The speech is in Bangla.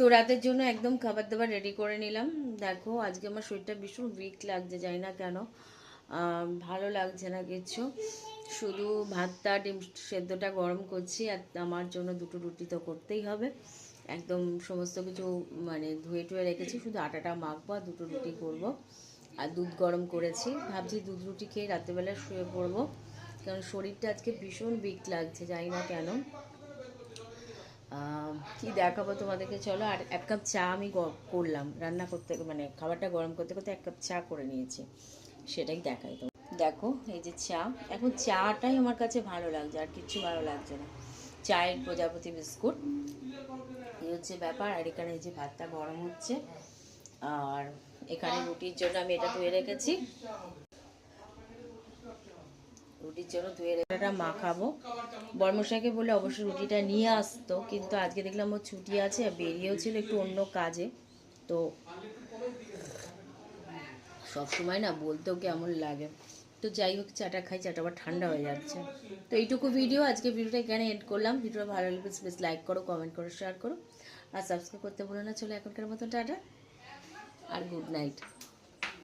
তো রাতের জন্য একদম খাবার দাবার রেডি করে নিলাম। দেখো আজকে আমার শরীরটা ভীষণ উইক লাগছে, জানি না কেন, ভালো লাগছে না কিছু। শুধু ভাতটা ডিম সেদ্ধটা গরম করছি, আর আমার জন্য দুটো রুটি তো করতেই হবে। একদম সমস্ত কিছু মানে ধুয়ে টুয়ে রেখেছি, শুধু আটাটা মাখবো আর দুটো রুটি করব। আর দুধ গরম করেছি, ভাবছি দুধ রুটি খেয়ে রাত্রেবেলা শুয়ে পড়বো, কারণ শরীরটা আজকে ভীষণ উইক লাগছে, জানি না কেন। কি দেখাবো তোমাদেরকে, চলো। আর এক কাপ চা আমি করলাম রান্না করতে, মানে খাবারটা গরম করতে করতে এক কাপ চা করে নিয়েছি, সেটাই দেখাই তো। দেখো এই যে চা, এখন চাটাই আমার কাছে ভালো লাগছে, আর কিচ্ছু ভালো লাগছে না। চায়ের প্রজাপতি বিস্কুট, এই হচ্ছে ব্যাপার। আর এখানে এই যে ভাতটা গরম হচ্ছে, আর এখানে রুটির জন্য আমি এটা ধুয়ে রেখেছি, রুটির জন্য ধুয়ে রেখাটা মাখাবো। বর্মশাইকে বলে অবশ্য রুটিটা নিয়ে আসতো, কিন্তু আজকে দেখলাম ওর ছুটি আছে, বেরিয়েও ছিল একটু অন্য কাজে। তো সবসময় না বলতেও কেমন লাগে। তো যাই হোক, চাটা খাই, চাটা আবার ঠান্ডা হয়ে যাচ্ছে। তো এইটুকু ভিডিও, আজকে ভিডিওটা এখানে এন্ড করলাম। ভিডিওটা ভালো লাগলে প্লিজ লাইক করো, কমেন্ট করো, শেয়ার করো, আর সাবস্ক্রাইব করতে ভুলো না। চলো এখনকার মতো টাটা আর গুড নাইট।